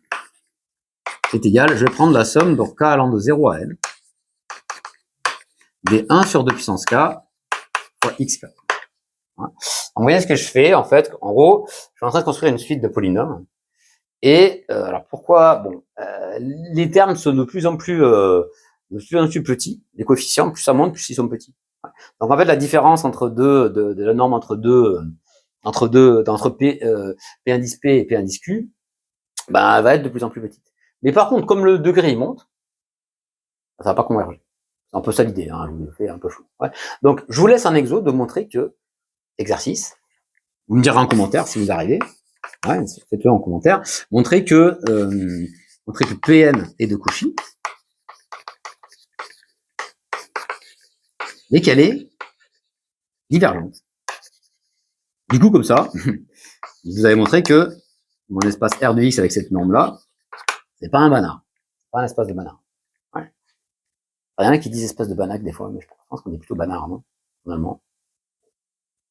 est égal, je vais prendre la somme de k allant de 0 à n des 1 sur 2 puissance k fois xk. Donc, vous voyez ce que je fais, en fait, en gros, je suis en train de construire une suite de polynômes. Et alors pourquoi, bon, les termes sont de plus en plus petits, les coefficients, plus ça monte, plus ils sont petits. Donc en fait, la différence entre de la norme entre P, P indice P et P indice Q, ben, elle va être de plus en plus petite. Mais par contre, comme le degré il monte, ça va pas converger. C'est un peu ça l'idée, hein, je vous le fais un peu flou. Ouais. Donc, je vous laisse un exo de montrer que, exercice, vous me direz en commentaire si vous arrivez, ouais, faites-le en commentaire, montrer que Pn est de Cauchy, mais qu'elle est divergente. Du coup, comme ça, vous avez montré que mon espace R de X avec cette norme-là, c'est pas un Banach, c'est pas un espace de Banach. Ouais. Il y en a qui disent espace de Banach des fois, mais je pense qu'on est plutôt Banach, non? Finalement.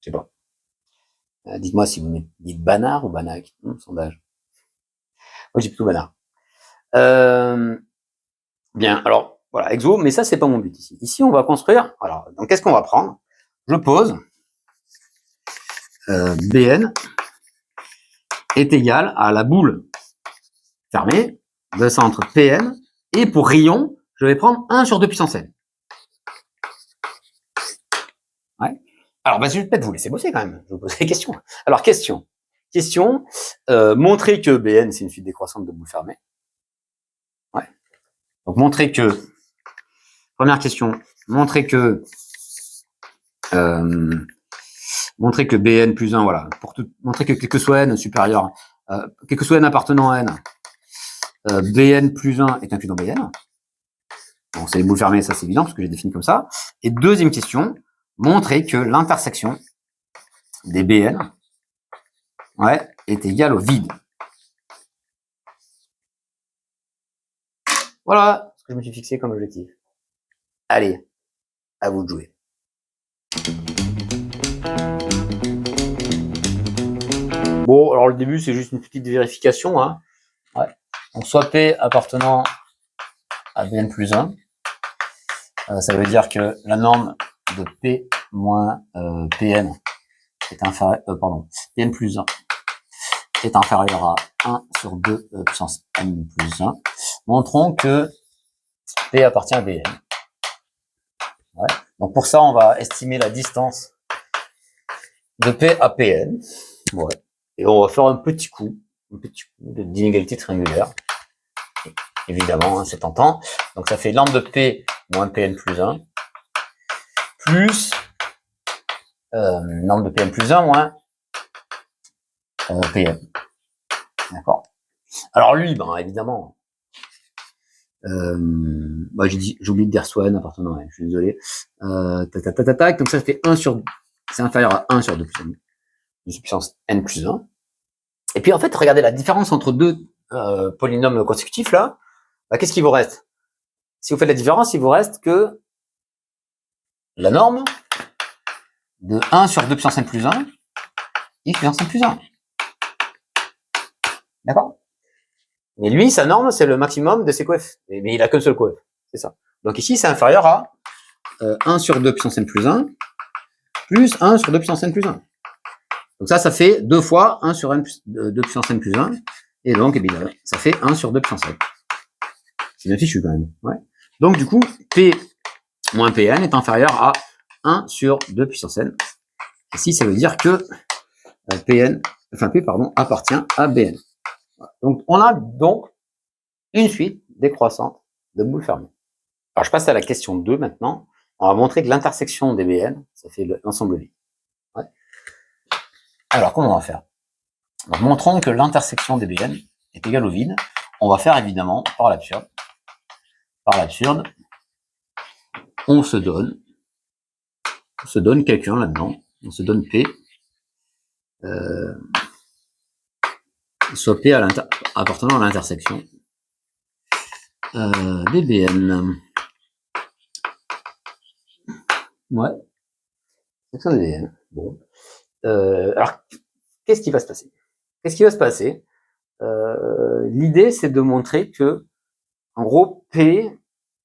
Je sais pas. Dites-moi si vous dites Banach ou Banach, sondage. Moi, j'ai plutôt Banach. Bien, alors, voilà, exo, mais ça, c'est pas mon but ici. Ici, on va construire, alors, donc, qu'est-ce qu'on va prendre? Je pose Bn est égal à la boule fermée de centre Pn, et pour rayon, je vais prendre 1 sur 2 puissance n. Ouais. Alors, bah, je vais peut-être vous laisser bosser quand même. Je vais vous poser des questions. Alors, question, montrer que Bn, c'est une suite décroissante de boules fermées. Ouais. Donc, montrer que, première question, montrer que Bn plus 1, voilà, pour tout, montrer que quel que soit n supérieur, quel que soit n appartenant à n, Bn plus 1 est inclus dans Bn. Bon, c'est les boules fermées, ça c'est évident, parce que j'ai défini comme ça. Et deuxième question, montrer que l'intersection des Bn, ouais, est égale au vide. Voilà ce que je me suis fixé comme objectif. Allez, à vous de jouer. Bon, alors le début, c'est juste une petite vérification. Hein. Ouais. Donc, soit P appartenant à Bn plus 1, ça veut dire que la norme de P moins Pn est inférieure, Pn plus 1 est inférieur à 1 sur 2 puissance n plus 1. Montrons que P appartient à Bn. Ouais. Donc pour ça, on va estimer la distance de P à Pn. Ouais. Et on va faire un petit coup d'inégalité triangulaire. Évidemment, hein, c'est tentant. Donc ça fait lambda de P moins Pn plus 1 plus lambda de Pn plus 1 moins Pn. D'accord. Alors lui, ben évidemment, bah, j'ai oublié de dire soit n appartenant à n, je suis désolé. Tac, donc ça fait 1 sur, c'est inférieur à 1 sur 2 puissance n plus 1. Et puis en fait, regardez la différence entre deux polynômes consécutifs là. Bah, qu'est-ce qu'il vous reste? Si vous faites la différence, il vous reste que la norme de 1 sur 2 puissance n plus 1, x puissance n plus 1. D'accord? Mais lui, sa norme, c'est le maximum de ses coefs. Mais il a qu'un seul coef. C'est ça. Donc ici, c'est inférieur à 1 sur 2 puissance n plus 1 plus 1 sur 2 puissance n plus 1. Donc ça fait 2 fois 1 sur 2 puissance n plus 1. Et donc, eh bien, ça fait 1 sur 2 puissance n. C'est bien fichu quand même. Ouais. Donc du coup, P moins Pn est inférieur à 1 sur 2 puissance n. Ici, ça veut dire que P appartient à Bn. Donc on a donc une suite décroissante de boules fermées. Alors je passe à la question 2 maintenant. On va montrer que l'intersection des Bn, ça fait l'ensemble vide. Ouais. Alors comment on va faire? Donc montrons que l'intersection des Bn est égale au vide. On va faire évidemment par l'absurde. par l'absurde, on se donne quelqu'un là-dedans, on se donne P, soit P appartenant à l'intersection des BN. Ouais, section des BN. Bon. Alors, qu'est-ce qui va se passer? L'idée, c'est de montrer que, en gros, P,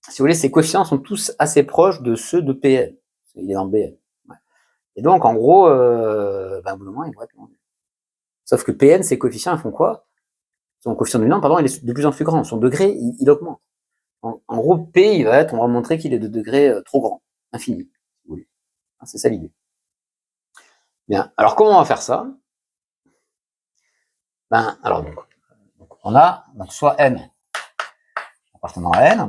si vous voulez, ses coefficients sont tous assez proches de ceux de Pn. Il est en Bn. Ouais. Et donc, en gros, au bout d'un moment, il doit être non. Sauf que Pn, ses coefficients, ils font quoi? Son coefficient dominant, pardon, il est de plus en plus grand. Son degré, il augmente. En gros, P, on va montrer qu'il est de degré trop grand, infini, si vous voulez. C'est ça l'idée. Bien. Alors, comment on va faire ça? Alors, donc, on a donc soit n appartenant à n,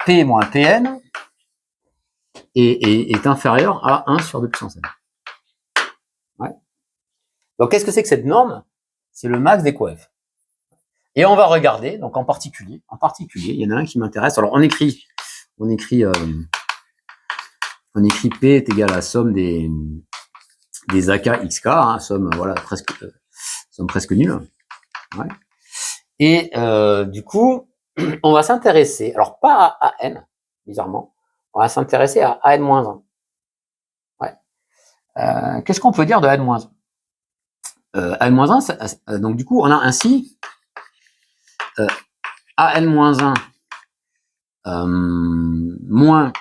P moins Pn est inférieur à 1 sur 2 puissance n. Ouais. Donc, qu'est-ce que c'est que cette norme? C'est le max des coefs. Et on va regarder, donc en particulier, il y en a un qui m'intéresse. Alors, on écrit P est égal à la somme des AK XK, hein, somme presque nulle. Ouais. Et du coup, on va s'intéresser, alors pas à n, bizarrement, on va s'intéresser à n-1. Ouais. Qu'est-ce qu'on peut dire de n-1? n-1, donc du coup, on a ainsi an-1 moins,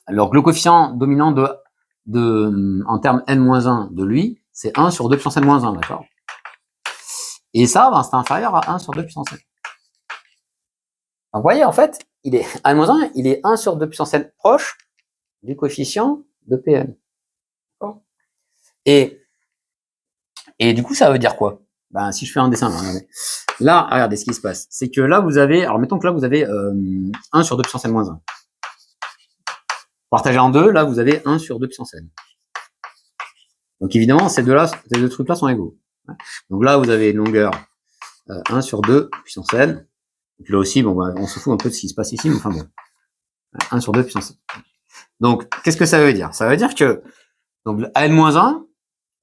alors le coefficient dominant en termes n-1 de lui, c'est 1 sur 2 puissance n-1, d'accord? Et ça, c'est inférieur à 1 sur 2 puissance n. Donc, vous voyez, en fait, n-1, il est 1 sur 2 puissance n proche du coefficient de Pn. Et du coup, ça veut dire quoi? Si je fais un dessin, là, regardez ce qui se passe. C'est que là, vous avez, alors mettons que là, vous avez 1 sur 2 puissance n-1. Partagé en deux, là, vous avez 1 sur 2 puissance n. Donc évidemment, ces deux trucs-là sont égaux. Donc là, vous avez une longueur 1 sur 2 puissance n. Donc là aussi, on se fout un peu de ce qui se passe ici, mais enfin bon. 1 sur 2 puissance n. Donc, qu'est-ce que ça veut dire? Ça veut dire que donc, n-1,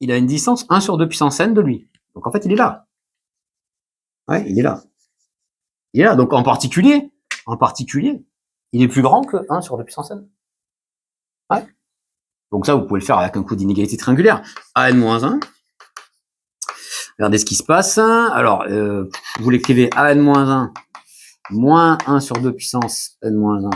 il a une distance 1 sur 2 puissance n de lui. Donc en fait, il est là. Ouais, il est là. Il est là. Donc en particulier, il est plus grand que 1 sur 2 puissance n. Ouais. Donc ça, vous pouvez le faire avec un coup d'inégalité triangulaire. an-1. Regardez ce qui se passe. Alors, vous l'écrivez an-1 moins 1 sur 2 puissance n-1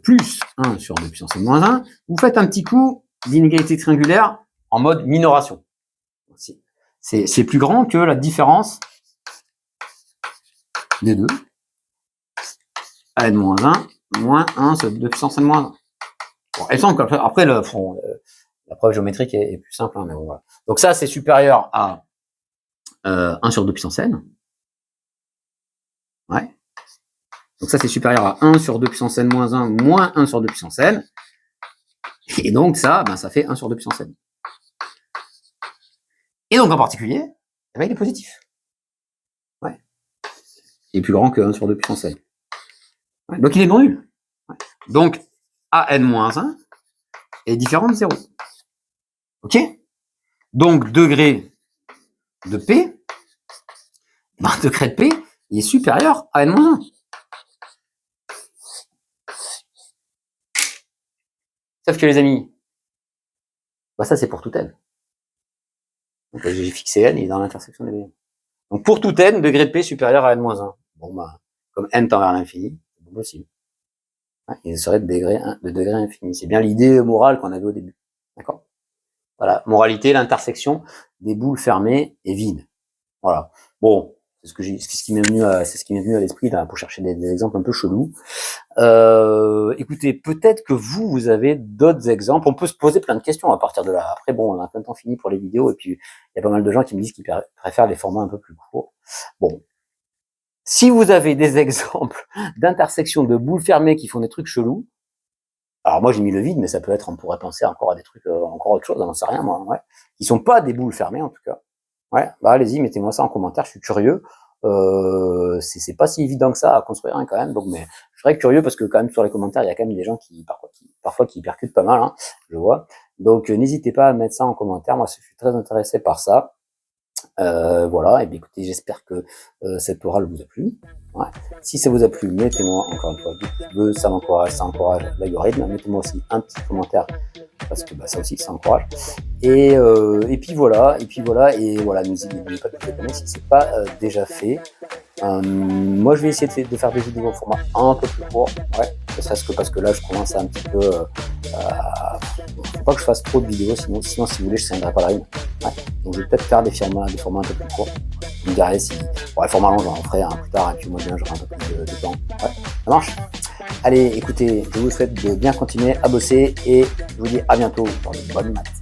plus 1 sur 2 puissance n-1. Vous faites un petit coup d'inégalité triangulaire en mode minoration. C'est plus grand que la différence des deux. n-1 moins 1 sur 2 puissance n-1. Bon, et donc, après, la preuve géométrique est plus simple. Mais bon, voilà. Donc ça, c'est supérieur à 1 sur 2 puissance n. Ouais. Donc ça, c'est supérieur à 1 sur 2 puissance n moins 1 moins 1 sur 2 puissance n. Et donc ça, ça fait 1 sur 2 puissance n. Et donc en particulier, il est positif. Ouais. Il est plus grand que 1 sur 2 puissance n. Ouais. Donc il est non nul. Ouais. Donc an-1 est différent de 0. Ok? Donc degré de P, degré de P, il est supérieur à n-1. Sauf que les amis, ça c'est pour tout n. Donc j'ai fixé n, il est dans l'intersection des b. Donc pour tout n, degré de P supérieur à n-1. Bon comme n tend vers l'infini, c'est pas possible. Il serait de degré infini. C'est bien l'idée morale qu'on avait au début. D'accord? Voilà. Moralité, l'intersection des boules fermées est vide. Voilà. Bon, c'est ce qui m'est venu à l'esprit là pour chercher des exemples un peu chelous. Écoutez, peut-être que vous avez d'autres exemples. On peut se poser plein de questions à partir de là. Après, bon, on a plein de temps fini pour les vidéos et puis il y a pas mal de gens qui me disent qu'ils préfèrent les formats un peu plus courts. Bon. Si vous avez des exemples d'intersections de boules fermées qui font des trucs chelous, alors moi j'ai mis le vide, mais ça peut être, on pourrait penser encore à des trucs, encore autre chose, j'en sais rien moi, ouais. Qui sont pas des boules fermées en tout cas. Ouais, allez-y, mettez-moi ça en commentaire, je suis curieux. C'est pas si évident que ça à construire hein, quand même. Donc, mais je serais curieux parce que quand même sur les commentaires, il y a quand même des gens qui parfois qui percutent pas mal, hein, je vois. Donc, n'hésitez pas à mettre ça en commentaire. Moi, je suis très intéressé par ça. Voilà, et bien écoutez, j'espère que cette oral vous a plu. Ouais. Si ça vous a plu, mettez-moi encore une fois des petits bleus, ça encourage l'algorithme. Mettez-moi aussi un petit commentaire parce que bah, ça aussi ça encourage. Et puis voilà, et voilà, n'oubliez pas de vous abonner si c'est pas déjà fait. Moi, je vais essayer de faire des vidéos au format un peu plus court, ouais, ne serait-ce que parce que là, je commence à un petit peu. Faut pas que je fasse trop de vidéos, sinon si vous voulez, je tiendrai pas la rime. Ouais. Donc, je vais peut-être faire des formats un peu plus courts. Vous me direz si. Bon, le format long, j'en ferai un plus tard, et puis moi, bien, j'aurai un peu plus de temps. Ouais, ça marche. Allez, écoutez, je vous souhaite de bien continuer à bosser, et je vous dis à bientôt pour de bonnes maths.